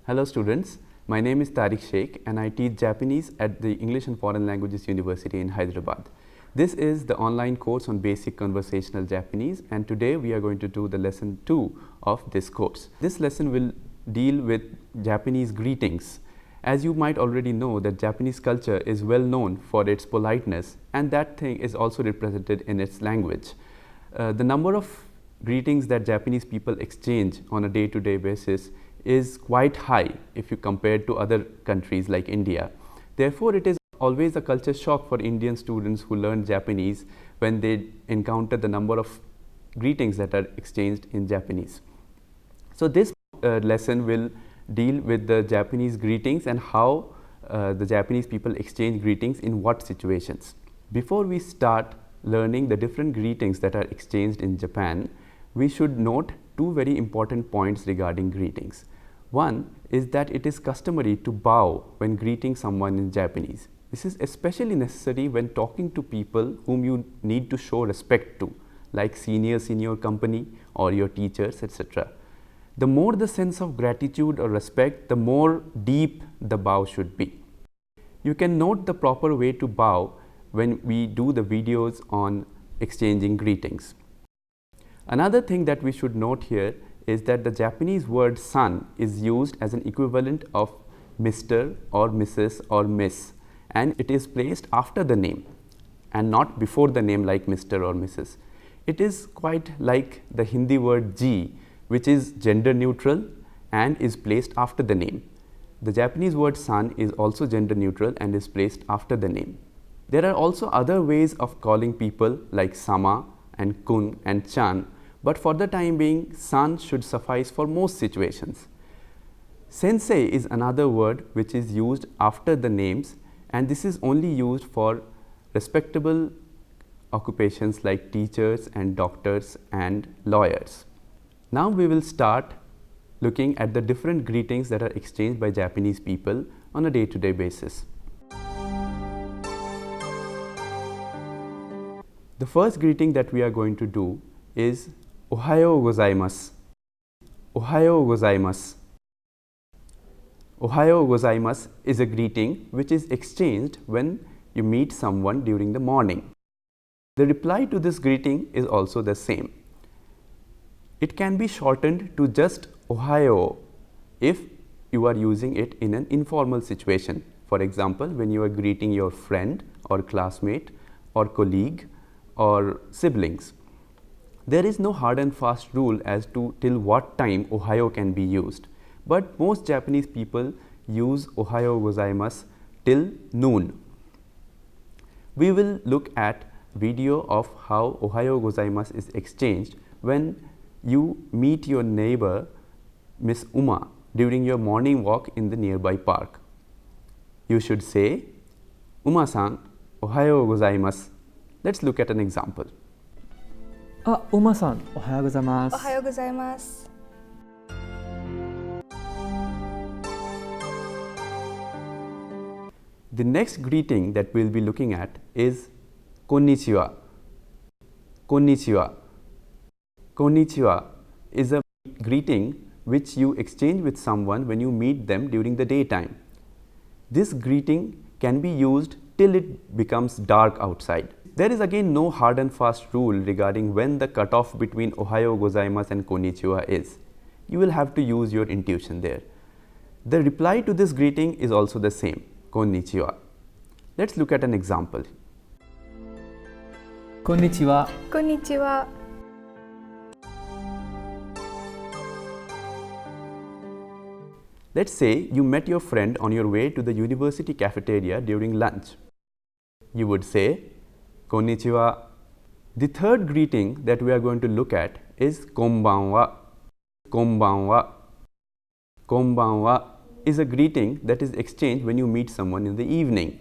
Hello students, my name is Tariq Sheikh and I teach Japanese at the English and Foreign Languages University in Hyderabad. This is the online course on basic conversational Japanese and today we are going to do the lesson 2 of this course. This lesson will deal with Japanese greetings. As you might already know that Japanese culture is well known for its politeness and that thing is also represented in its language. The number of greetings that Japanese people exchange on a day-to-day basis is quite high if you compare to other countries like India. Therefore, it is always a culture shock for Indian students who learn Japanese when they encounter the number of greetings that are exchanged in Japanese. So this lesson will deal with the Japanese greetings and how the Japanese people exchange greetings in what situations. Before we start learning the different greetings that are exchanged in Japan, we should note two very important points regarding greetings. One is that it is customary to bow when greeting someone in Japanese. This is especially necessary when talking to people whom you need to show respect to, like seniors in your company or your teachers, etc. The more the sense of gratitude or respect, the more deep the bow should be. You can note the proper way to bow when we do the videos on exchanging greetings. Another thing that we should note here is that the Japanese word san is used as an equivalent of Mr. or Mrs. or Miss, and it is placed after the name and not before the name like Mr. or Mrs. It is quite like the Hindi word ji, which is gender neutral and is placed after the name. The Japanese word san is also gender neutral and is placed after the name. There are also other ways of calling people like sama and kun and chan, but for the time being, san should suffice for most situations. Sensei is another word which is used after the names, and this is only used for respectable occupations like teachers and doctors and lawyers. Now we will start looking at the different greetings that are exchanged by Japanese people on a day-to-day basis. The first greeting that we are going to do is Ohayou gozaimasu. Ohayou gozaimasu. Ohayou gozaimasu is a greeting which is exchanged when you meet someone during the morning. The reply to this greeting is also the same. It can be shortened to just Ohayou if you are using it in an informal situation. For example, when you are greeting your friend or classmate or colleague or siblings. There is no hard and fast rule as to till what time Ohayou can be used, but most Japanese people use Ohayou gozaimasu till noon. We will look at video of how Ohayou gozaimasu is exchanged when you meet your neighbor Miss Uma during your morning walk in the nearby park. You should say, Uma-san, Ohayou gozaimasu. Let's look at an example. Uma-san, ohayou gozaimasu. Ohayou gozaimasu. The next greeting that we'll be looking at is konnichiwa. Konnichiwa. Konnichiwa is a greeting which you exchange with someone when you meet them during the daytime. This greeting can be used till it becomes dark outside. There is again no hard and fast rule regarding when the cutoff between Ohayou gozaimasu and konnichiwa is. You will have to use your intuition there. The reply to this greeting is also the same, konnichiwa. Let's look at an example. Konnichiwa. Konnichiwa. Let's say you met your friend on your way to the university cafeteria during lunch. You would say, konnichiwa. The third greeting that we are going to look at is konbanwa. Konbanwa. Konbanwa is a greeting that is exchanged when you meet someone in the evening.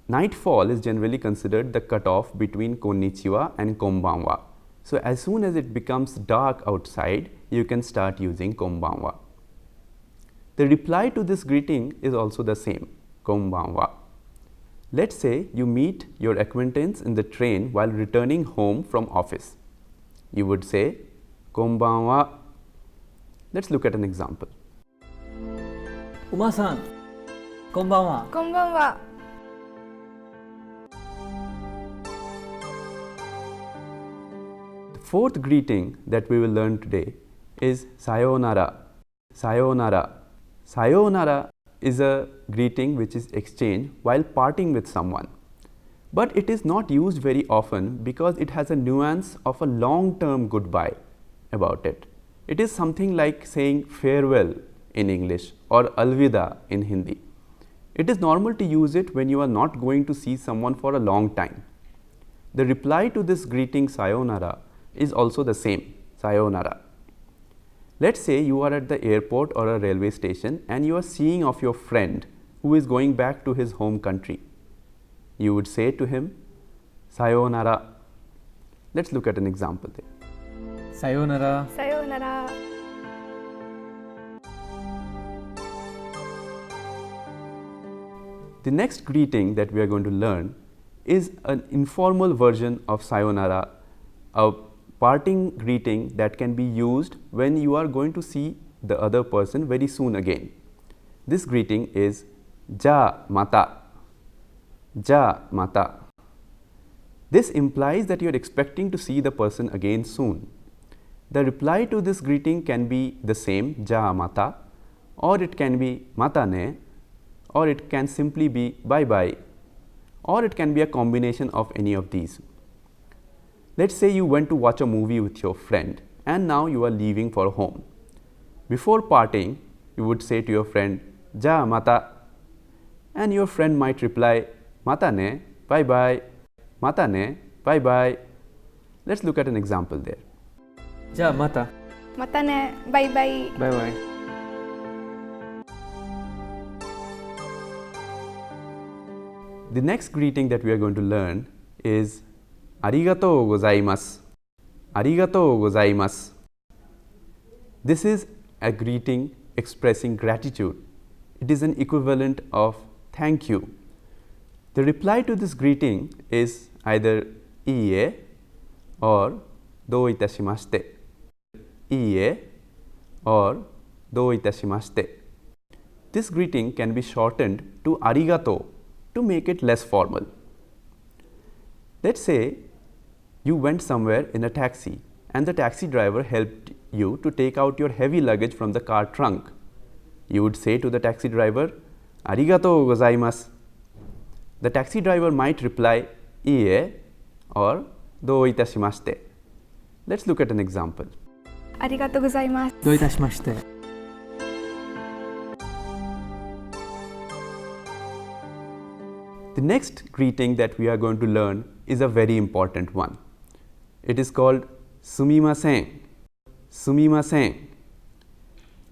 Nightfall is generally considered the cutoff between konnichiwa and konbanwa. So as soon as it becomes dark outside, you can start using konbanwa. The reply to this greeting is also the same, konbanwa. Let's say you meet your acquaintance in the train while returning home from office. You would say, konbanwa. Let's look at an example. 馬さん、こんばんは。こんばんは。The fourth greeting that we will learn today is sayonara. Sayonara. Sayonara is a greeting which is exchanged while parting with someone. But it is not used very often because it has a nuance of a long-term goodbye about it. It is something like saying farewell in English or alvida in Hindi. It is normal to use it when you are not going to see someone for a long time. The reply to this greeting sayonara is also the same, sayonara. Let's say you are at the airport or a railway station and you are seeing of your friend who is going back to his home country. You would say to him, sayonara. Let's look at an example there. さようなら。さようなら。The next greeting that we are going to learn is an informal version of sayonara, a parting greeting that can be used when you are going to see the other person very soon again. This greeting is ja mata. Ja mata. This implies that you are expecting to see the person again soon. The reply to this greeting can be the same, ja mata, or it can be mata ne, or it can simply be bye bye, or it can be a combination of any of these. Let's say you went to watch a movie with your friend and now you are leaving for home. Before parting, you would say to your friend, ja mata, and your friend might reply, mata ne, bye bye, mata ne, bye bye. Let's look at an example there. じゃあまた。またね。バイバイ。バイバイ。The next greeting that we are going to learn is arigatou gozaimasu. Arigatou gozaimasu. This is a greeting expressing gratitude. It is an equivalent of thank you. The reply to this greeting is either iie or dou itashimashite. Iie or dou itashimashite. This greeting can be shortened to arigato to make it less formal. Let's say you went somewhere in a taxi and the taxi driver helped you to take out your heavy luggage from the car trunk. You would say to the taxi driver, arigatou gozaimasu. The taxi driver might reply, iie or dou itashimashite. Let's look at an example. ありがとうございます。どういたしまして。The next greeting that we are going to learn is a very important one. It is called sumimasen. Sumimasen.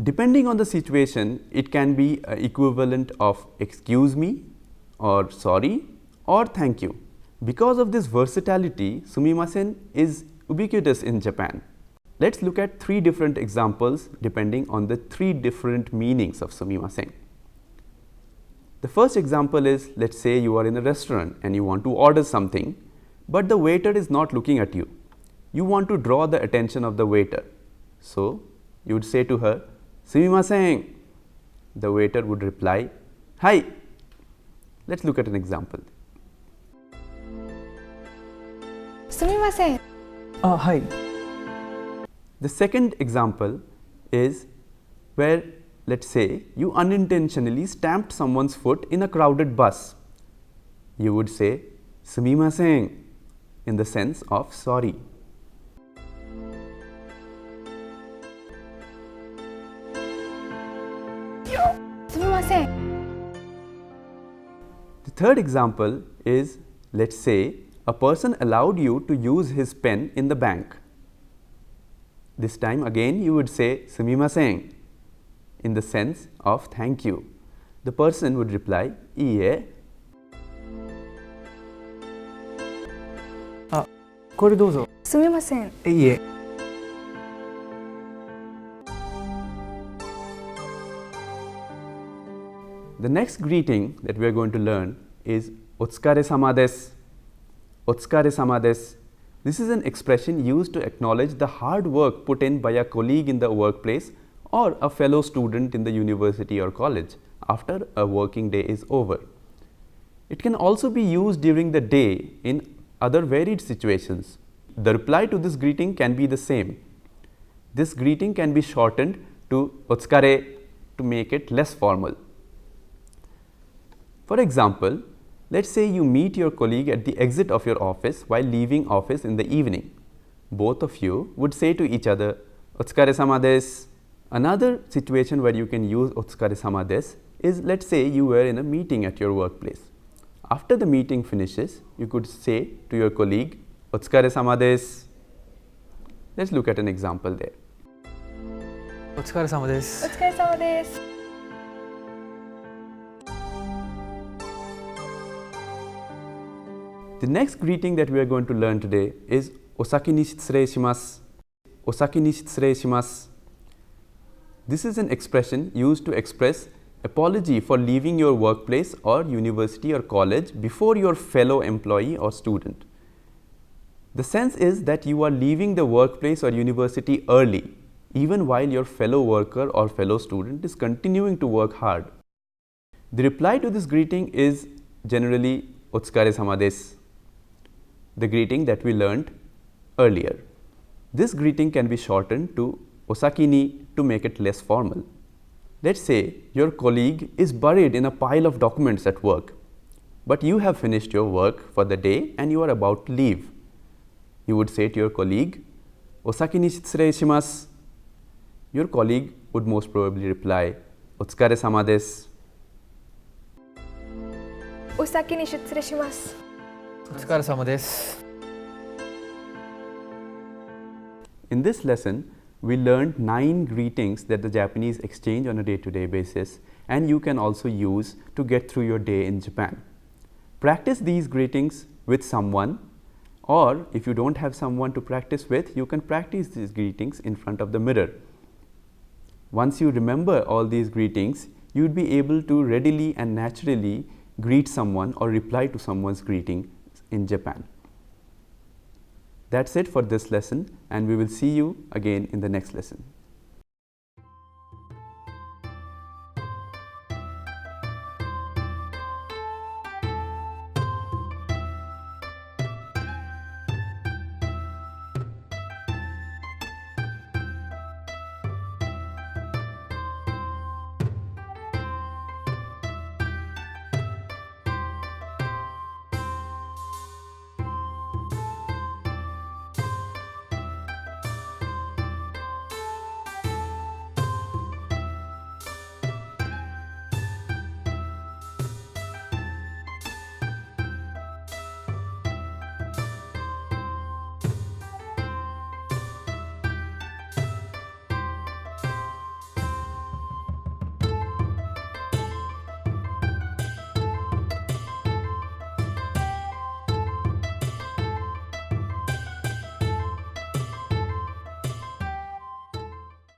Depending on the situation, it can be an equivalent of excuse me or sorry or thank you. Because of this versatility, sumimasen is ubiquitous in Japan. Let's look at three different examples depending on the three different meanings of sumimasen. The first example is, let's say you are in a restaurant and you want to order something, but the waiter is not looking at you. You want to draw the attention of the waiter. So, you would say to her, sumimasen. The waiter would reply, hi. Let's look at an example. すみません。あ、はい。 The second example is where, let's say, you unintentionally stamped someone's foot in a crowded bus. You would say, sumimasen, in the sense of sorry. The third example is, let's say, a person allowed you to use his pen in the bank. This time again you would say sumimasen in the sense of thank you. The person would reply, iie. あ、これどうぞ。すみません。いいえ。The next greeting that we are going to learn is otsukare-sama desu. Otsukare-sama desu. This is an expression used to acknowledge the hard work put in by a colleague in the workplace or a fellow student in the university or college after a working day is over. It can also be used during the day in other varied situations. The reply to this greeting can be the same. This greeting can be shortened to otsukare to make it less formal. For example, let's say you meet your colleague at the exit of your office while leaving office in the evening. Both of you would say to each other, "Otsukare-sama desu." Another situation where you can use "Otsukare-sama desu" is, let's say you were in a meeting at your workplace. After the meeting finishes, you could say to your colleague, "Otsukare-sama desu." Let's look at an example there. お疲れ様でおす。疲れ様です。 The next greeting that we are going to learn today is "Osaki ni shitsurei shimasu." Osaki ni shitsurei shimasu. This is an expression used to express apology for leaving your workplace or university or college before your fellow employee or student. The sense is that you are leaving the workplace or university early, even while your fellow worker or fellow student is continuing to work hard. The reply to this greeting is generally "Otsukare-sama desu," the greeting that we learned earlier. This greeting can be shortened to "Osaki ni" to make it less formal. Let's say your colleague is buried in a pile of documents at work, but you have finished your work for the day and you are about to leave. You would say to your colleague, "Osaki ni shitsurei shimasu." Your colleague would most probably reply, "Otsukare-sama desu." お先に失礼します。お疲れ様です。 In this lesson, we learned 9 greetings that the Japanese exchange on a day-to-day basis, and you can also use to get through your day in Japan. Practice these greetings with someone, or if you don't have someone to practice with, you can practice these greetings in front of the mirror. Once you remember all these greetings, you would be able to readily and naturally greet someone or reply to someone's greeting in Japan. That's it for this lesson, and we will see you again in the next lesson.